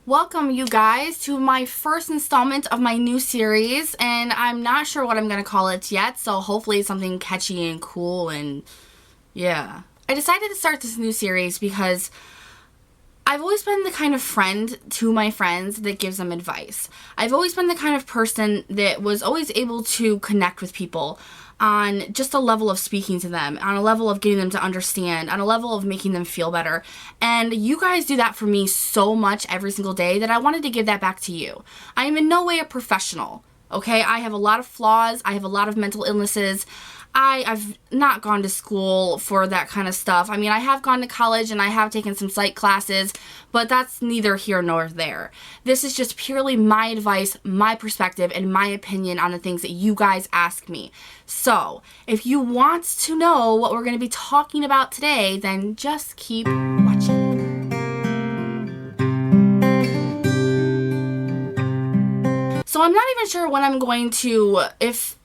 Welcome, you guys, to my first installment of my new series, and I'm not sure what I'm going to call it yet, so hopefully it's something catchy and cool, and yeah. I decided to start this new series because I've always been the kind of friend to my friends that gives them advice. I've always been the kind of person that was always able to connect with people on just a level of speaking to them, on a level of getting them to understand, on a level of making them feel better. And you guys do that for me so much every single day that I wanted to give that back to you. I am in no way a professional, okay? I have a lot of flaws. I have a lot of mental illnesses. I've not gone to school for that kind of stuff. I mean, I have gone to college and I have taken some psych classes, but that's neither here nor there. This is just purely my advice, my perspective, and my opinion on the things that you guys ask me. So, if you want to know what we're going to be talking about today, then just keep watching. So, I'm not even sure when I'm going to, if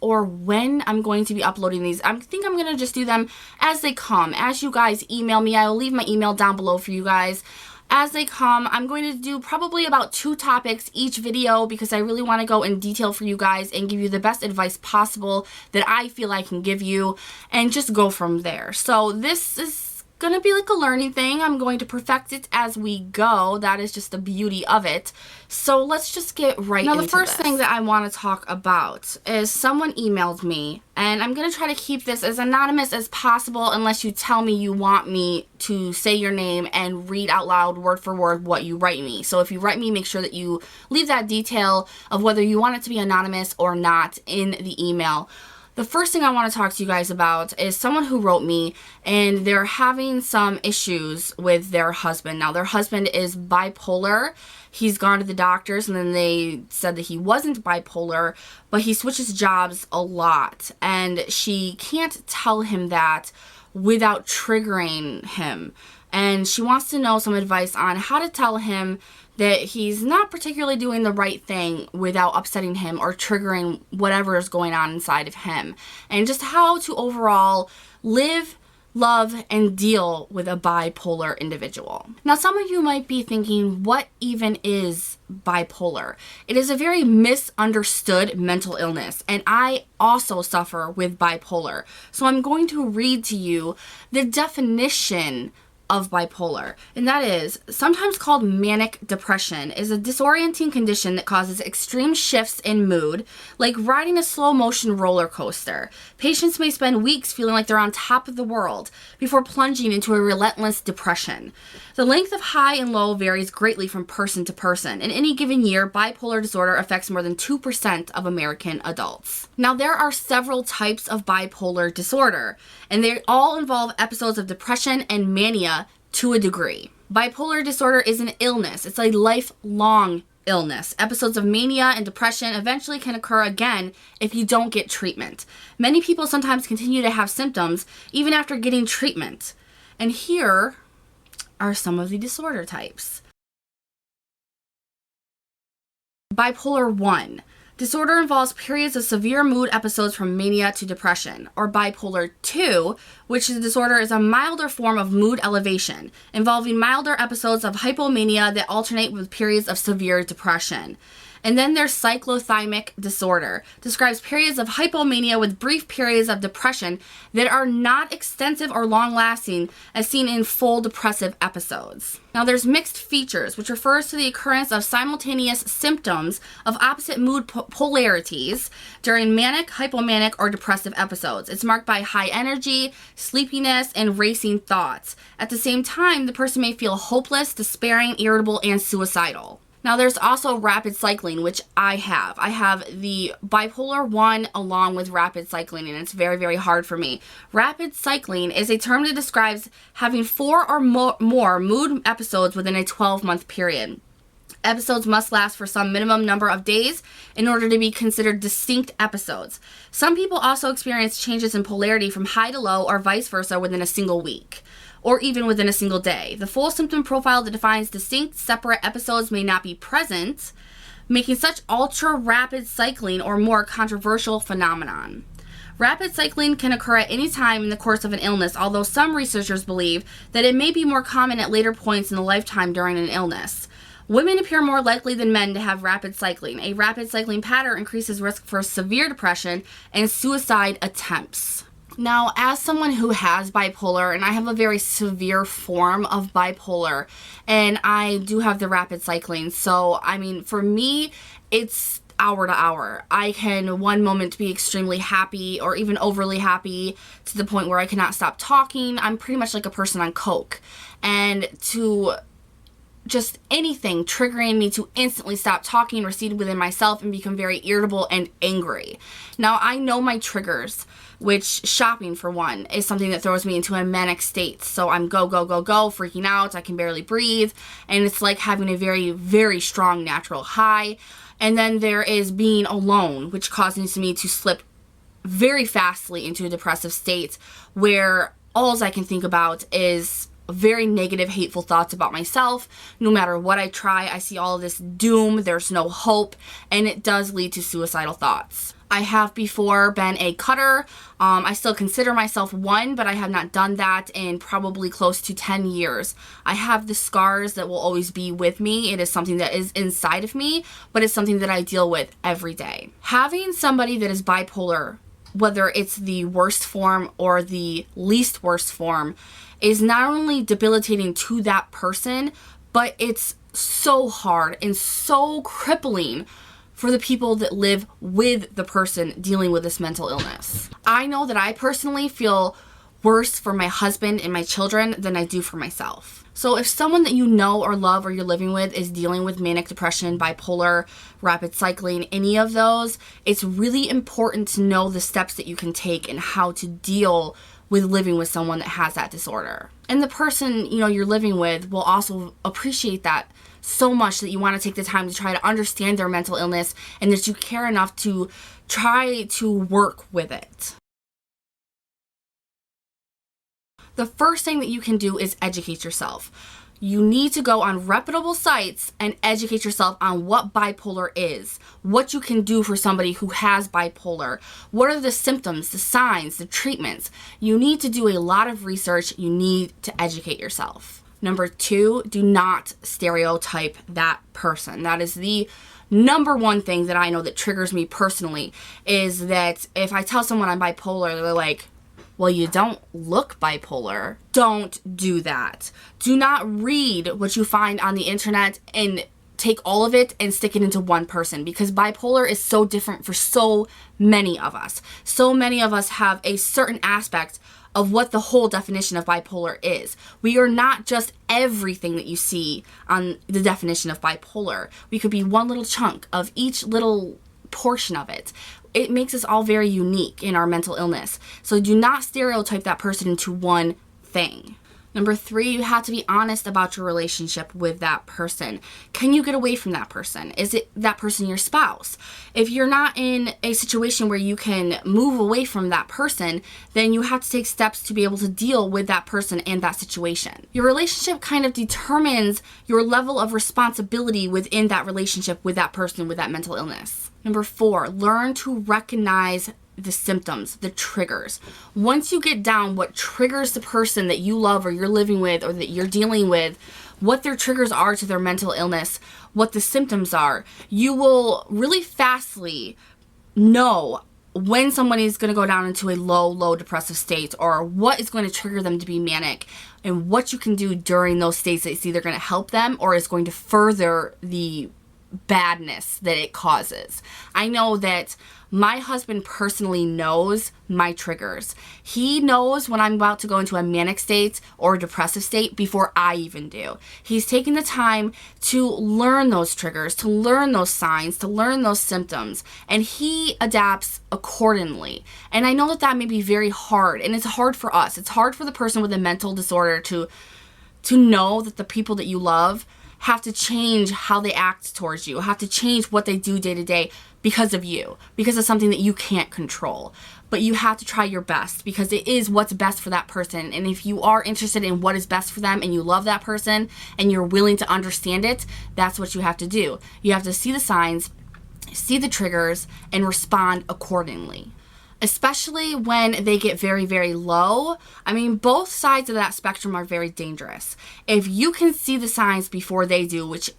or when I'm going to be uploading these. I think I'm going to just do them as they come. As you guys email me, I will leave my email down below for you guys. As they come, I'm going to do probably about 2 topics each video because I really want to go in detail for you guys and give you the best advice possible that I feel I can give you and just go from there. So this is gonna be like a learning thing. I'm going to perfect it as we go. That is just the beauty of it. So let's just get right into this. Now the first thing that I want to talk about is someone emailed me, and I'm gonna try to keep this as anonymous as possible unless you tell me you want me to say your name and read out loud word for word what you write me. So if you write me, make sure that you leave that detail of whether you want it to be anonymous or not in the email. The first thing I want to talk to you guys about is someone who wrote me and they're having some issues with their husband. Now, their husband is bipolar. He's gone to the doctors and then they said that he wasn't bipolar, but he switches jobs a lot. And she can't tell him that without triggering him. And she wants to know some advice on how to tell him that he's not particularly doing the right thing without upsetting him or triggering whatever is going on inside of him. And just how to overall live, love, and deal with a bipolar individual. Now, some of you might be thinking, what even is bipolar? It is a very misunderstood mental illness, and I also suffer with bipolar. So I'm going to read to you the definition of bipolar, and that is, sometimes called manic depression, is a disorienting condition that causes extreme shifts in mood, like riding a slow motion roller coaster. Patients may spend weeks feeling like they're on top of the world before plunging into a relentless depression. The length of high and low varies greatly from person to person. In any given year, bipolar disorder affects more than 2% of American adults. Now, there are several types of bipolar disorder, and they all involve episodes of depression and mania to a degree. Bipolar disorder is an illness. It's a lifelong illness. Episodes of mania and depression eventually can occur again if you don't get treatment. Many people sometimes continue to have symptoms even after getting treatment. And here are some of the disorder types. Bipolar 1. Disorder involves periods of severe mood episodes from mania to depression. Or bipolar 2, which is disorder is a milder form of mood elevation, involving milder episodes of hypomania that alternate with periods of severe depression. And then there's cyclothymic disorder. Describes periods of hypomania with brief periods of depression that are not extensive or long-lasting, as seen in full depressive episodes. Now there's mixed features, which refers to the occurrence of simultaneous symptoms of opposite mood polarities during manic, hypomanic, or depressive episodes. It's marked by high energy, sleepiness, and racing thoughts. At the same time, the person may feel hopeless, despairing, irritable, and suicidal. Now, there's also rapid cycling, which I have. I have the bipolar 1 along with rapid cycling, and it's very, very hard for me. Rapid cycling is a term that describes having 4 or more mood episodes within a 12-month period. Episodes must last for some minimum number of days in order to be considered distinct episodes. Some people also experience changes in polarity from high to low or vice versa within a single week, or even within a single day. The full symptom profile that defines distinct, separate episodes may not be present, making such ultra-rapid cycling or more controversial phenomenon. Rapid cycling can occur at any time in the course of an illness, although some researchers believe that it may be more common at later points in the lifetime during an illness. Women appear more likely than men to have rapid cycling. A rapid cycling pattern increases risk for severe depression and suicide attempts. Now, as someone who has bipolar, and I have a very severe form of bipolar, and I do have the rapid cycling, so, I mean, for me, it's hour to hour. I can one moment be extremely happy or even overly happy to the point where I cannot stop talking. I'm pretty much like a person on coke. And to just anything triggering me to instantly stop talking, recede within myself, and become very irritable and angry. Now, I know my triggers, which shopping, for one, is something that throws me into a manic state. So I'm go, go, go, go, freaking out. I can barely breathe. And it's like having a very, very strong natural high. And then there is being alone, which causes me to slip very fastly into a depressive state where all I can think about is very negative, hateful thoughts about myself. No matter what I try, I see all of this doom, there's no hope, and it does lead to suicidal thoughts. I have before been a cutter. I still consider myself one, but I have not done that in probably close to 10 years. I have the scars that will always be with me. It is something that is inside of me, but it's something that I deal with every day. Having somebody that is bipolar, whether it's the worst form or the least worst form, is not only debilitating to that person, but it's so hard and so crippling for the people that live with the person dealing with this mental illness. I know that I personally feel worse for my husband and my children than I do for myself. So if someone that you know or love or you're living with is dealing with manic depression, bipolar, rapid cycling, any of those, it's really important to know the steps that you can take and how to deal with living with someone that has that disorder. And the person, you're living with will also appreciate that so much, that you want to take the time to try to understand their mental illness and that you care enough to try to work with it. The first thing that you can do is educate yourself. You need to go on reputable sites and educate yourself on what bipolar is, what you can do for somebody who has bipolar, what are the symptoms, the signs, the treatments. You need to do a lot of research. You need to educate yourself. Number 2, do not stereotype that person. That is the number one thing that I know that triggers me personally, is that if I tell someone I'm bipolar, they're like, well, you don't look bipolar. Don't do that. Do not read what you find on the internet and take all of it and stick it into one person, because bipolar is so different for so many of us. So many of us have a certain aspect of what the whole definition of bipolar is. We are not just everything that you see on the definition of bipolar. We could be one little chunk of each little portion of it. It makes us all very unique in our mental illness. So do not stereotype that person into one thing. Number 3, you have to be honest about your relationship with that person. Can you get away from that person? Is it that person your spouse? If you're not in a situation where you can move away from that person, then you have to take steps to be able to deal with that person and that situation. Your relationship kind of determines your level of responsibility within that relationship with that person with that mental illness. Number 4, learn to recognize the symptoms, the triggers. Once you get down what triggers the person that you love or you're living with or that you're dealing with, what their triggers are to their mental illness, what the symptoms are, you will really fastly know when somebody is going to go down into a low depressive state, or what is going to trigger them to be manic, and what you can do during those states that's either going to help them or is going to further the badness that it causes. I know that my husband personally knows my triggers. He knows when I'm about to go into a manic state or a depressive state before I even do. He's taking the time to learn those triggers, to learn those signs, to learn those symptoms, and he adapts accordingly. And I know that that may be very hard, and it's hard for us. It's hard for the person with a mental disorder to know that the people that you love have to change how they act towards you, have to change what they do day to day because of you, because of something that you can't control. But you have to try your best, because it is what's best for that person. And if you are interested in what is best for them and you love that person and you're willing to understand it, that's what you have to do. You have to see the signs, see the triggers, and respond accordingly. Especially when they get very, very low. I mean, both sides of that spectrum are very dangerous. If you can see the signs before they do, which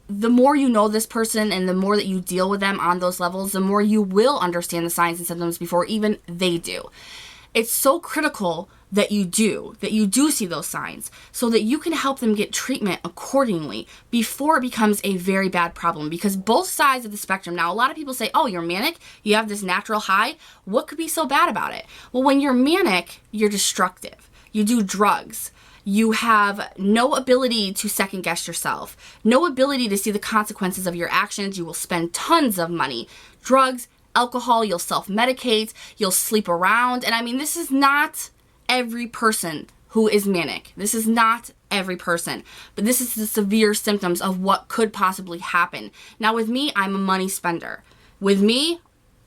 the more you know this person and the more that you deal with them on those levels, the more you will understand the signs and symptoms before even they do. It's so critical that you do see those signs so that you can help them get treatment accordingly before it becomes a very bad problem. Because both sides of the spectrum, now a lot of people say, oh, you're manic, you have this natural high, what could be so bad about it? Well, when you're manic, you're destructive. You do drugs. You have no ability to second guess yourself, no ability to see the consequences of your actions. You will spend tons of money, drugs, alcohol, you'll self-medicate, you'll sleep around. And I mean, this is not every person who is manic. This is not every person, but this is the severe symptoms of what could possibly happen. Now with me, I'm a money spender. With me,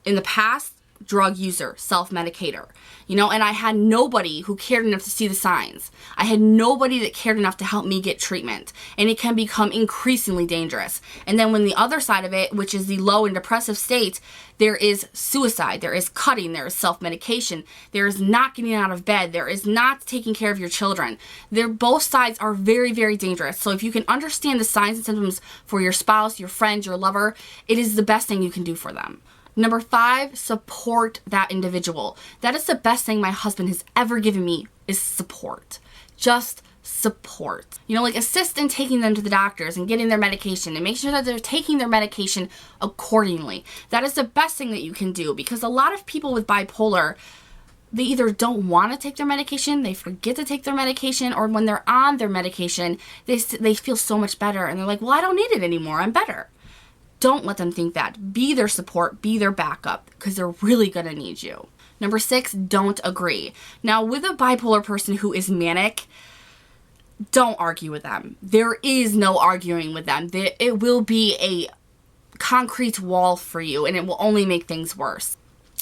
in the past, drug user, self-medicator, and I had nobody who cared enough to see the signs. I had nobody that cared enough to help me get treatment, and it can become increasingly dangerous. And then when the other side of it, which is the low and depressive state, there is suicide, there is cutting, there is self-medication, there is not getting out of bed, there is not taking care of your children. Both sides are very, very dangerous. So if you can understand the signs and symptoms for your spouse, your friend, your lover, it is the best thing you can do for them. Number 5, support that individual. That is the best thing my husband has ever given me, is support. Just support. Assist in taking them to the doctors and getting their medication and make sure that they're taking their medication accordingly. That is the best thing that you can do, because a lot of people with bipolar, they either don't want to take their medication, they forget to take their medication, or when they're on their medication, they feel so much better and they're like, well, I don't need it anymore, I'm better. Don't let them think that. Be their support, be their backup, because they're really going to need you. Number 6, don't agree. Now, with a bipolar person who is manic, don't argue with them. There is no arguing with them. It will be a concrete wall for you, and it will only make things worse.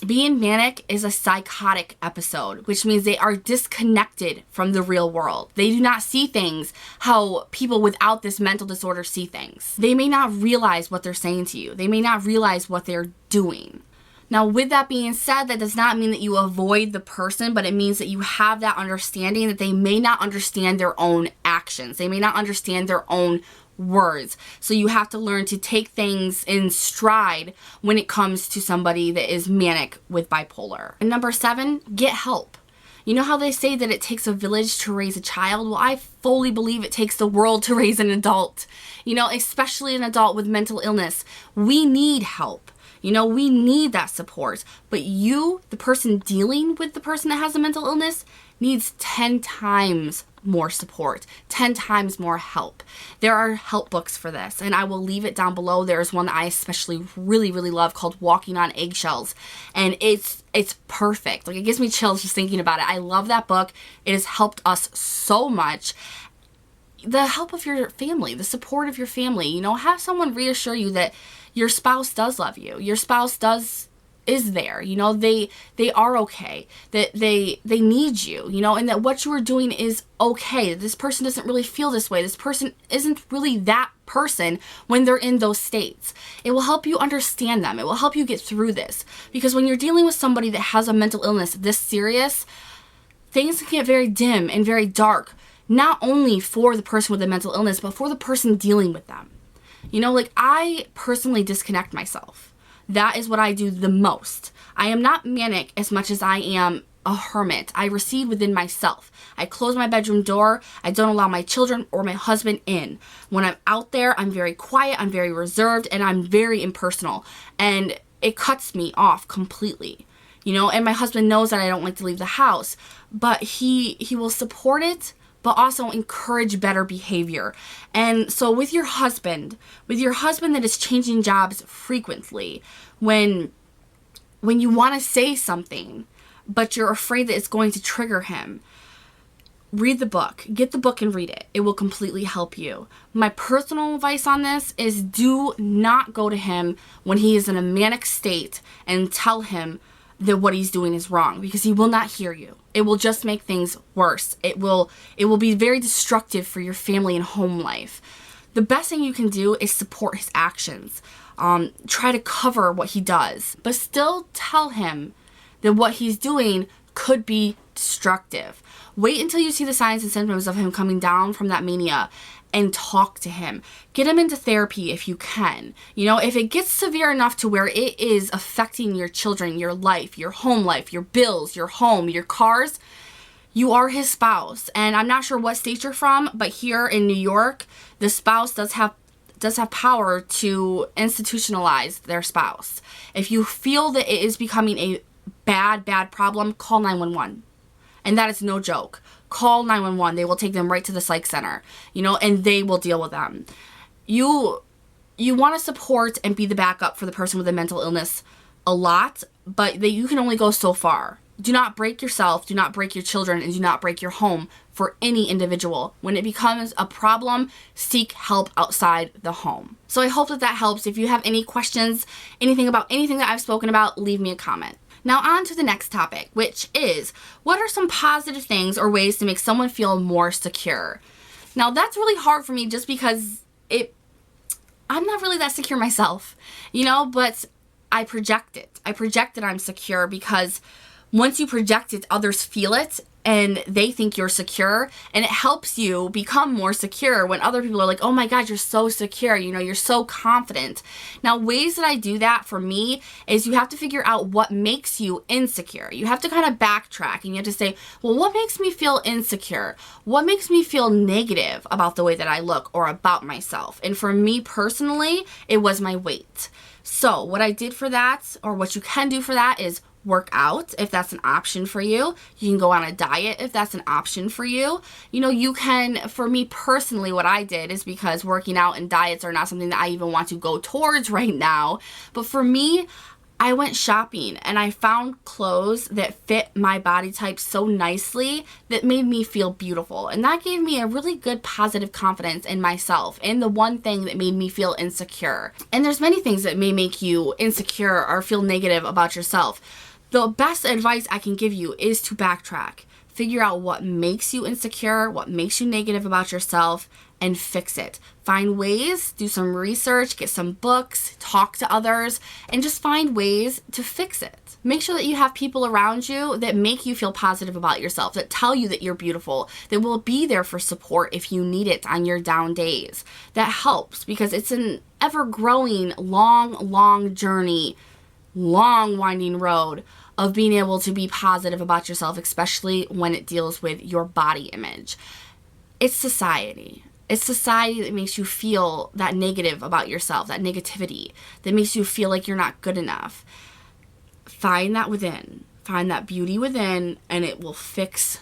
Being manic is a psychotic episode, which means they are disconnected from the real world. They do not see things how people without this mental disorder see things. They may not realize what they're saying to you. They may not realize what they're doing. Now, with that being said, that does not mean that you avoid the person, but it means that you have that understanding that they may not understand their own actions. They may not understand their own words. So you have to learn to take things in stride when it comes to somebody that is manic with bipolar. And number 7, get help. You know how they say that it takes a village to raise a child? Well, I fully believe it takes the world to raise an adult. Especially an adult with mental illness. We need help. We need that support. But you, the person dealing with the person that has a mental illness, needs 10 times more support, 10 times more help. There are help books for this, and I will leave it down below. There's one that I especially really, really love called Walking on Eggshells, and it's perfect. It gives me chills just thinking about it. I love that book. It has helped us so much. The help of your family, the support of your family, have someone reassure you that your spouse does love you. Your spouse is there, they are okay, that they need you, and that what you are doing is okay. This person doesn't really feel this way. This person isn't really that person when they're in those states. It will help you understand them. It will help you get through this, because when you're dealing with somebody that has a mental illness this serious, things can get very dim and very dark, not only for the person with the mental illness, but for the person dealing with them. I personally disconnect myself. That is what I do the most. I am not manic as much as I am a hermit. I recede within myself. I close my bedroom door. I don't allow my children or my husband in. When I'm out there, I'm very quiet, I'm very reserved, and I'm very impersonal. And it cuts me off completely. And my husband knows that I don't like to leave the house, but he will support it, but also encourage better behavior. And so with your husband that is changing jobs frequently, when you want to say something, but you're afraid that it's going to trigger him, read the book. Get the book and read it. It will completely help you. My personal advice on this is do not go to him when he is in a manic state and tell him that what he's doing is wrong, because he will not hear you. It will just make things worse. It will be very destructive for your family and home life. The best thing you can do is support his actions. Try to cover what he does, but still tell him that what he's doing could be destructive. Wait until you see the signs and symptoms of him coming down from that mania, and talk to him. Get him into therapy if you can. You know, if it gets severe enough to where it is affecting your children, your life, your bills, your home, your cars, you are his spouse. And I'm not sure what state you're from, but here in New York, the spouse does have power to institutionalize their spouse. If you feel that it is becoming a bad problem, call 911. And that is no joke. Call 911. They will take them right to the psych center, you know, and they will deal with them. You want to support and be the backup for the person with a mental illness a lot, but you can only go so far. Do not break yourself, do not break your children, and do not break your home for any individual. When it becomes a problem, seek help outside the home. So I hope that helps. If you have any questions, anything about anything that I've spoken about, leave me a comment. Now on to the next topic, which is, what are some positive things or ways to make someone feel more secure? Now that's really hard for me just because I'm not really that secure myself, you know, but I project it. I project that I'm secure because once you project it, others feel it and they think you're secure, and it helps you become more secure when other people are like, oh my God, you're so secure, you know, you're so confident. Now, ways that I do that for me is you have to figure out what makes you insecure. You have to kind of backtrack and you have to say, well, what makes me feel insecure? What makes me feel negative about the way that I look or about myself? And for me personally, it was my weight. So what I did for that, or what you can do for that, is work out if that's an option for you. You can go on a diet if that's an option for you. You know, you can, for me personally, what I did is, because working out and diets are not something that I even want to go towards right now, but for me, I went shopping and I found clothes that fit my body type so nicely that made me feel beautiful. And that gave me a really good positive confidence in myself and the one thing that made me feel insecure. And there's many things that may make you insecure or feel negative about yourself. The best advice I can give you is to backtrack. Figure out what makes you insecure, what makes you negative about yourself, and fix it. Find ways, do some research, get some books, talk to others, and just find ways to fix it. Make sure that you have people around you that make you feel positive about yourself, that tell you that you're beautiful, that will be there for support if you need it on your down days. That helps, because it's an ever-growing, long journey, long winding road of being able to be positive about yourself, especially when it deals with your body image. It's society. It's society that makes you feel that negative about yourself, that negativity, that makes you feel like you're not good enough. Find that within. Find that beauty within, and it will fix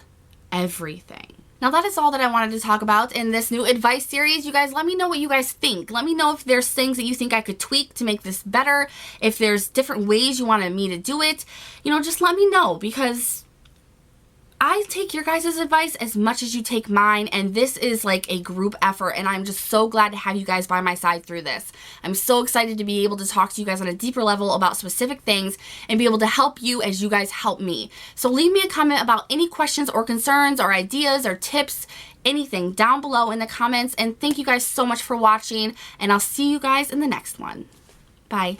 everything. Now that is all that I wanted to talk about in this new advice series. You guys, let me know what you guys think. Let me know if there's things that you think I could tweak to make this better. If there's different ways you wanted me to do it, you know, just let me know, because I take your guys' advice as much as you take mine, and this is like a group effort, and I'm just so glad to have you guys by my side through this. I'm so excited to be able to talk to you guys on a deeper level about specific things and be able to help you as you guys help me. So leave me a comment about any questions or concerns or ideas or tips, anything down below in the comments, and thank you guys so much for watching, and I'll see you guys in the next one. Bye.